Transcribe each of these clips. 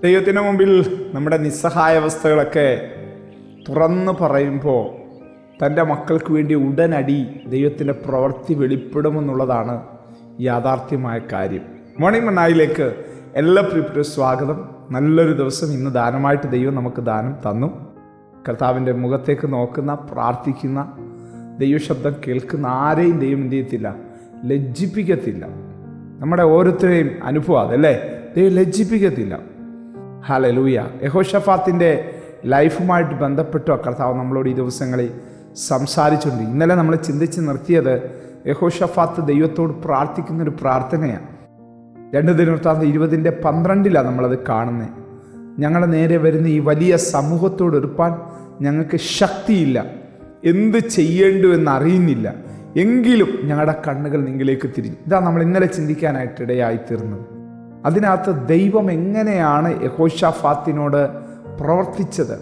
ദൈവത്തിന് മുമ്പിൽ നമ്മുടെ നിസ്സഹായാവസ്ഥകളൊക്കെ തുറന്നു പറയുമ്പോൾ തൻ്റെ മക്കൾക്ക് വേണ്ടി ഉടനടി ദൈവത്തിൻ്റെ പ്രവൃത്തി വെളിപ്പെടുമെന്നുള്ളതാണ് യാഥാർത്ഥ്യമായ കാര്യം. മോർണിംഗ് മന്നായിലേക്ക് എല്ലാ പ്രിയപ്പെട്ട സ്വാഗതം. നല്ലൊരു ദിവസം ഇന്ന് ദാനമായിട്ട് ദൈവം നമുക്ക് ദാനം തന്നു. കർത്താവിൻ്റെ മുഖത്തേക്ക് നോക്കുന്ന, പ്രാർത്ഥിക്കുന്ന, ദൈവശബ്ദം കേൾക്കുന്ന ആരെയും ദൈവം എന്ത് ചെയ്യത്തില്ല, ലജ്ജിപ്പിക്കത്തില്ല. നമ്മുടെ ഓരോരുത്തരെയും അനുഭവം അതല്ലേ, ദൈവം ലജ്ജിപ്പിക്കത്തില്ല. ഹല്ലേലൂയ. യഹോശഫാത്തിൻ്റെ ലൈഫുമായിട്ട് ബന്ധപ്പെട്ടു കർത്താവ് നമ്മളോട് ഈ ദിവസങ്ങളിൽ സംസാരിച്ചുകൊണ്ട് ഇന്നലെ നമ്മൾ ചിന്തിച്ച് നിർത്തിയത് യഹോശഫാത്ത് ദൈവത്തോട് പ്രാർത്ഥിക്കുന്നൊരു പ്രാർത്ഥനയാണ്. 2 ദിനവൃത്താന്തം 20:12 നമ്മളത് കാണുന്നത്. ഞങ്ങളുടെ നേരെ വരുന്ന ഈ വലിയ സമൂഹത്തോട് എതിർപ്പാൻ ഞങ്ങൾക്ക് ശക്തിയില്ല, എന്ത് ചെയ്യേണ്ടു എന്നറിയുന്നില്ല, എങ്കിലും ഞങ്ങളുടെ കണ്ണുകൾ നിങ്ങളിലേക്ക് തിരിഞ്ഞു. ഇതാണ് നമ്മൾ ഇന്നലെ ചിന്തിക്കാനായിട്ട് ഇടയായിത്തീർന്നത്. അതിനകത്ത് ദൈവം എങ്ങനെയാണ് യഹോശഫാത്തിനോട് പ്രവർത്തിച്ചത്,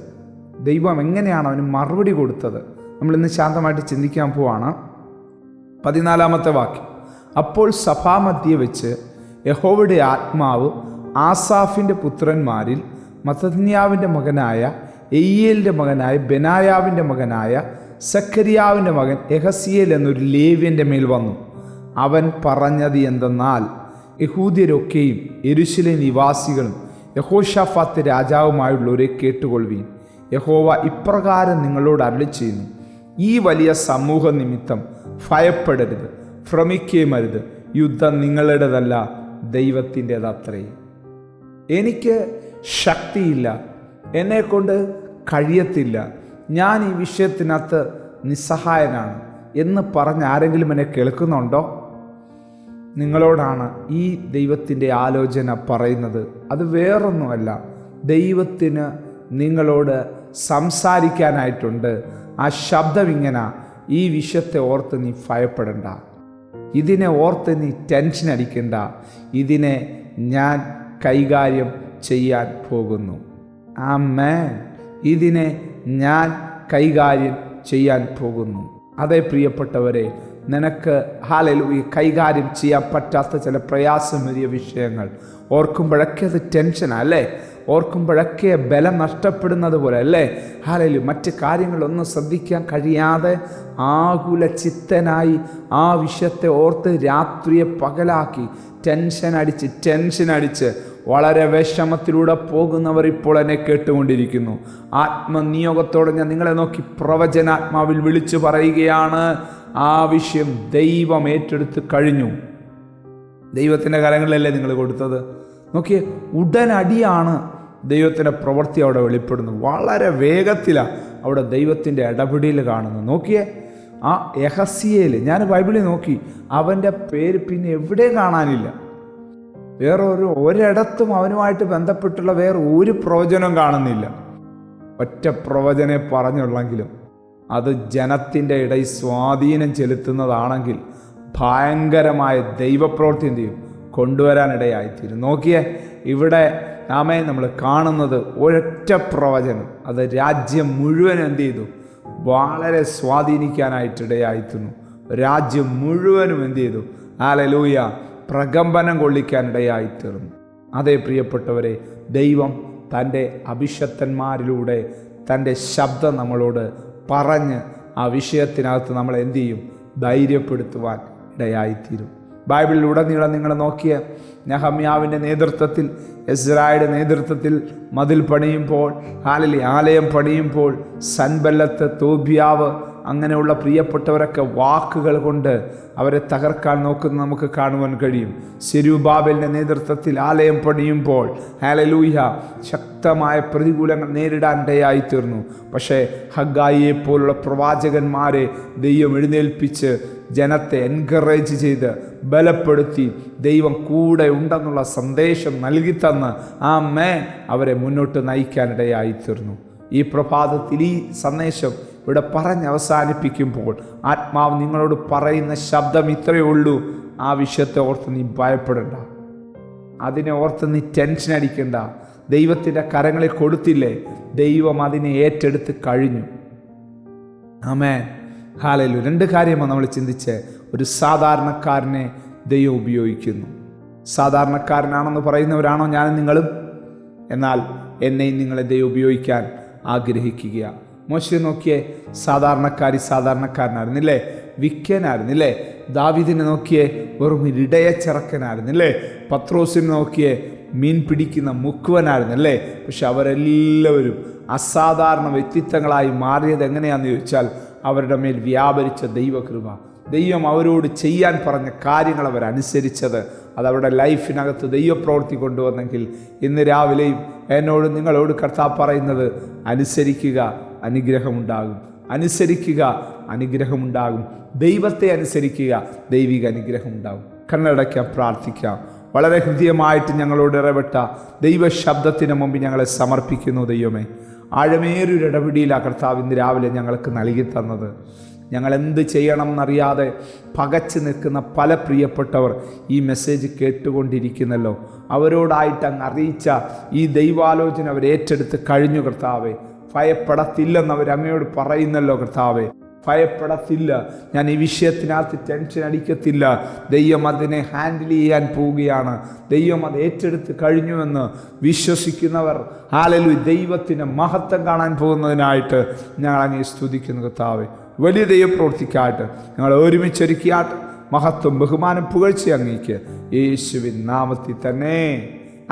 ദൈവം എങ്ങനെയാണ് അവന് മറുപടി കൊടുത്തത്, നമ്മളിന്ന് ശാന്തമായിട്ട് ചിന്തിക്കാൻ പോവാണ്. 14-ാമത്തെ വാക്യം. അപ്പോൾ സഭാമധ്യേ വെച്ച് യഹോവയുടെ ആത്മാവ് ആസാഫിൻ്റെ പുത്രന്മാരിൽ മത്തന്യാവിൻ്റെ മകനായ എയ്യേലിൻ്റെ മകനായ ബെനായാവിൻ്റെ മകനായ സക്കരിയാവിൻ്റെ മകൻ യഹസിയേൽ എന്നൊരു ലേവ്യൻ്റെ മേൽ വന്നു. അവൻ പറഞ്ഞത് എന്തെന്നാൽ, യഹൂദ്യരൊക്കെയും യെരൂശലേം നിവാസികളും യഹോശഫാത്ത് രാജാവുമായുള്ളവരെ കേട്ടുകൊള്ളുവീൻ. യഹോവ ഇപ്രകാരം നിങ്ങളോട് അരുളിച്ചെയ്യുന്നു, ഈ വലിയ സമൂഹ നിമിത്തം ഭയപ്പെടരുത്, ഭ്രമിക്കുകയുമരുത്. യുദ്ധം നിങ്ങളുടേതല്ല, ദൈവത്തിൻ്റെതത്രേ. എനിക്ക് ശക്തിയില്ല, എന്നെക്കൊണ്ട് കഴിയത്തില്ല, ഞാൻ ഈ വിഷയത്തിനകത്ത് നിസ്സഹായനാണ് എന്ന് പറഞ്ഞ് ആരെങ്കിലും എന്നെ കേൾക്കുന്നുണ്ടോ? നിങ്ങളോടാണ് ഈ ദൈവത്തിൻ്റെ ആലോചന പറയുന്നത്. അത് വേറൊന്നുമല്ല, ദൈവത്തിന് നിങ്ങളോട് സംസാരിക്കാനായിട്ടുണ്ട്. ആ ശബ്ദം ഇങ്ങനെ, ഈ വിഷയത്തെ ഓർത്ത് നീ ഭയപ്പെടണ്ട, ഇതിനെ ഓർത്ത് നീ ടെൻഷൻ അടിക്കണ്ട, ഇതിനെ ഞാൻ കൈകാര്യം ചെയ്യാൻ പോകുന്നു. ആമേൻ. ഇതിനെ ഞാൻ കൈകാര്യം ചെയ്യാൻ പോകുന്നു. അതേ പ്രിയപ്പെട്ടവരെ, നിനക്ക് ഹല്ലേലൂയ കൈകാര്യം ചെയ്യാൻ പറ്റാത്ത ചില പ്രയാസമേറിയ വിഷയങ്ങൾ ഓർക്കുമ്പോഴൊക്കെ അത് ടെൻഷനാണ് അല്ലേ, ഓർക്കുമ്പോഴൊക്കെ ബലം നഷ്ടപ്പെടുന്നത് പോലെ അല്ലേ. ഹല്ലേലൂയ. മറ്റ് കാര്യങ്ങളൊന്നും ശ്രദ്ധിക്കാൻ കഴിയാതെ ആകുല ചിത്തനായി ആ വിഷയത്തെ ഓർത്ത് രാത്രിയെ പകലാക്കി ടെൻഷൻ അടിച്ച് വളരെ വിഷമത്തിലൂടെ പോകുന്നവർ ഇപ്പോൾ എന്നെ കേട്ടുകൊണ്ടിരിക്കുന്നു. ആത്മനിയോഗത്തോടെ ഞാൻ നിങ്ങളെ നോക്കി പ്രവചനാത്മാവിൽ വിളിച്ചു പറയുകയാണ്, ആ വിഷയം ദൈവം ഏറ്റെടുത്ത് കഴിഞ്ഞു. ദൈവത്തിൻ്റെ കരങ്ങളിലല്ലേ നിങ്ങൾ കൊടുത്തത്? നോക്കിയേ, ഉടനടിയാണ് ദൈവത്തിൻ്റെ പ്രവൃത്തി അവിടെ വെളിപ്പെടുന്നത്. വളരെ വേഗത്തിലാണ് അവിടെ ദൈവത്തിൻ്റെ ഇടപെടൽ കാണുന്നത്. നോക്കിയേ, ആ യഹസിയേൽ, ഞാൻ ബൈബിളിൽ നോക്കി, അവൻ്റെ പേര് പിന്നെ എവിടെയും കാണാനില്ല. ഒരിടത്തും അവനുമായിട്ട് ബന്ധപ്പെട്ടുള്ള വേറെ ഒരു പ്രവചനം കാണുന്നില്ല. ഒറ്റ പ്രവചനെ പറഞ്ഞുള്ളെങ്കിലും അത് ജനത്തിൻ്റെ ഇടയിൽ സ്വാധീനം ചെലുത്തുന്നതാണെങ്കിൽ ഭയങ്കരമായ ദൈവപ്രവൃത്തി എന്ത് ചെയ്യും, കൊണ്ടുവരാനിടയായിത്തീരും. നോക്കിയേ, ഇവിടെ നമ്മൾ കാണുന്നത് ഒരൊറ്റ പ്രവചനം, അത് രാജ്യം മുഴുവൻ എന്ത് ചെയ്തു, വളരെ സ്വാധീനിക്കാനായിട്ടിടയായിത്തീർന്നു. രാജ്യം മുഴുവനും എന്ത് ചെയ്തു, ഹല്ലേലൂയ, പ്രകമ്പനം കൊള്ളിക്കാനിടയായിത്തീർന്നു. അതേ പ്രിയപ്പെട്ടവരെ, ദൈവം തൻ്റെ അഭിഷക്തന്മാരിലൂടെ തൻ്റെ ശബ്ദം നമ്മളോട് പറഞ്ഞ് ആ വിഷയത്തിനകത്ത് നമ്മൾ എന്ത് ചെയ്യും, ധൈര്യപ്പെടുത്തുവാൻ ഇടയായിത്തീരും. ബൈബിളിലുടനീളം നിങ്ങൾ നോക്കിയ നെഹമ്യാവിൻ്റെ നേതൃത്വത്തിൽ, എസ്രായുടെ നേതൃത്വത്തിൽ മതിൽ പണിയുമ്പോൾ, ആലയം പണിയുമ്പോൾ സൻബല്ലത്ത്, തോബിയാവ്, അങ്ങനെയുള്ള പ്രിയപ്പെട്ടവരൊക്കെ വാക്കുകൾ കൊണ്ട് അവരെ തകർക്കാൻ നോക്കുന്നത് നമുക്ക് കാണുവാൻ കഴിയും. സെരുബ്ബാബേലിൻ്റെ നേതൃത്വത്തിൽ ആലയം പണിയുമ്പോൾ ഹല്ലേലൂയ ശക്തമായ പ്രതികൂലങ്ങൾ നേരിടാനിടയായിത്തീർന്നു. പക്ഷേ ഹഗ്ഗായിയെ പോലുള്ള പ്രവാചകന്മാരെ ദൈവം എഴുന്നേൽപ്പിച്ച് ജനത്തെ എൻകറേജ് ചെയ്ത് ബലപ്പെടുത്തി ദൈവം കൂടെ ഉണ്ടെന്നുള്ള സന്ദേശം നൽകിത്തന്ന് അവരെ മുന്നോട്ട് നയിക്കാനിടയായിത്തീർന്നു. ഈ പ്രഭാതത്തിൽ ഈ സന്ദേശം ഇവിടെ അവസാനിപ്പിക്കുമ്പോൾ ആത്മാവ് നിങ്ങളോട് പറയുന്ന ശബ്ദം ഇത്രയേ ഉള്ളൂ, ആ വിഷയത്തെ ഓർത്ത് നീ ഭയപ്പെടണ്ട, അതിനെ ഓർത്ത് നീ ടെൻഷൻ അടിക്കണ്ട. ദൈവത്തിൻ്റെ കരങ്ങളിൽ കൊടുത്തില്ലേ, ദൈവം അതിനെ ഏറ്റെടുത്ത് കഴിഞ്ഞു. ആമേൻ. ഹല്ലേലൂയ. 2 കാര്യമാണ് നമ്മൾ ചിന്തിച്ച്. ഒരു സാധാരണക്കാരനെ ദൈവം ഉപയോഗിക്കുന്നു. സാധാരണക്കാരനാണെന്ന് പറയുന്നവരാണോ ഞാനും നിങ്ങളും? എന്നാൽ എന്നെയും നിങ്ങളെ ദൈവം ഉപയോഗിക്കാൻ ആഗ്രഹിക്കുകയാണ്. മോശയെ നോക്കിയേ, സാധാരണക്കാരനായിരുന്നില്ലേ, വിക്കനായിരുന്നില്ലേ. ദാവീദിനെ നോക്കിയേ, വെറും ഇടയച്ചിറക്കനായിരുന്നില്ലേ. പത്രോസിനെ നോക്കിയേ, മീൻ പിടിക്കുന്ന മുക്കുവനായിരുന്നല്ലേ. പക്ഷെ അവരെല്ലാവരും അസാധാരണ വ്യക്തിത്വങ്ങളായി മാറിയത് എങ്ങനെയാണെന്ന് ചോദിച്ചാൽ അവരുടെ മേൽ വ്യാപരിച്ച ദൈവകൃപ, ദൈവം അവരോട് ചെയ്യാൻ പറഞ്ഞ കാര്യങ്ങൾ അവരനുസരിച്ചത്, അത് അവരുടെ ലൈഫിനകത്ത് ദൈവപ്രവൃത്തി കൊണ്ടുവന്നെങ്കിൽ ഇന്ന് രാവിലെയും എന്നോട് നിങ്ങളോട് കർത്താവ് പറയുന്നത് അനുസരിക്കുക, അനുഗ്രഹമുണ്ടാകും. അനുസരിക്കുക, അനുഗ്രഹമുണ്ടാകും. ദൈവത്തെ അനുസരിക്കുക, ദൈവിക അനുഗ്രഹമുണ്ടാകും. കണ്ണടയ്ക്കാം, പ്രാർത്ഥിക്കാം. വളരെ ഹൃദ്യമായിട്ട് ഞങ്ങളോട് ഇടപെട്ട ദൈവശബ്ദത്തിന് മുമ്പ് ഞങ്ങളെ സമർപ്പിക്കുന്നു. ദൈവമേ, ആഴമേറിയൊരു ഇടപെടിയിലാണ് കർത്താവ് ഇന്ന് രാവിലെ ഞങ്ങൾക്ക് നൽകി തന്നത്. ഞങ്ങൾ എന്ത് ചെയ്യണം എന്നറിയാതെ പകച്ചു നിൽക്കുന്ന പല പ്രിയപ്പെട്ടവർ ഈ മെസ്സേജ് കേട്ടുകൊണ്ടിരിക്കുന്നല്ലോ. അവരോടായിട്ട് അങ്ങ് അറിയിച്ച ഈ ദൈവാലോചന അവർ ഏറ്റെടുത്ത് കഴിഞ്ഞു കർത്താവേ. ഭയപ്പെടത്തില്ലെന്ന് അവർ അങ്ങയോട് പറയുന്നല്ലോ കർത്താവേ. ഭയപ്പെടത്തില്ല, ഞാൻ ഈ വിഷയത്തിനകത്ത് ടെൻഷൻ അടിക്കത്തില്ല, ദൈവം അതിനെ ഹാൻഡിൽ ചെയ്യാൻ പോവുകയാണ്, ദൈവം അത് ഏറ്റെടുത്ത് കഴിഞ്ഞുവെന്ന് വിശ്വസിക്കുന്നവർ ഹല്ലേലൂയ, ദൈവത്തിന് മഹത്വം കാണാൻ പോകുന്നതിനായിട്ട് ഞങ്ങൾ അങ്ങേ സ്തുതിക്കുന്നു കർത്താവേ. വലിയ ദൈവപ്രവൃത്തിക്കായിട്ട് ഞങ്ങൾ ഒരുമിച്ചൊരുക്കിയാട്ട് മഹത്വം, ബഹുമാനം, പുകഴ്ച അങ്ങേക്ക് യേശുവിൻ നാമത്തിൽ തന്നെ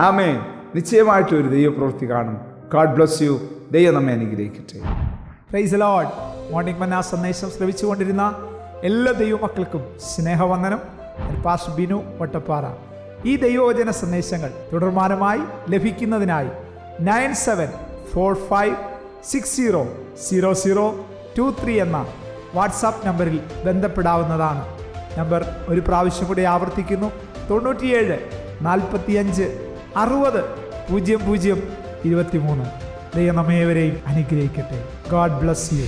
ആമേൻ. നിശ്ചയമായിട്ടും ഒരു ദൈവപ്രവൃത്തി കാണും. God bless you. ദൈവം നമ്മെ അനുഗ്രഹിക്കട്ടെ. Praise the Lord. മോർണിംഗ് മന്ന സന്ദേശം ശ്രവിച്ചുകൊണ്ടിരുന്ന എല്ലാ ദൈവമക്കൾക്കും സ്നേഹവന്ദനം. പാസ്റ്റർ ബിനു വട്ടപ്പാറ. ഈ ദൈവവചന സന്ദേശങ്ങൾ തുടർമാനമായി ലഭിക്കുന്നതിനായി 9745600023 എന്ന വാട്സാപ്പ് നമ്പറിൽ ബന്ധപ്പെടാവുന്നതാണ്. നമ്പർ ഒരു പ്രാവശ്യം കൂടി ആവർത്തിക്കുന്നു: 97 45 60 00 23. ദൈവം നമ്മേവരെയും അനുഗ്രഹിക്കട്ടെ. God bless you.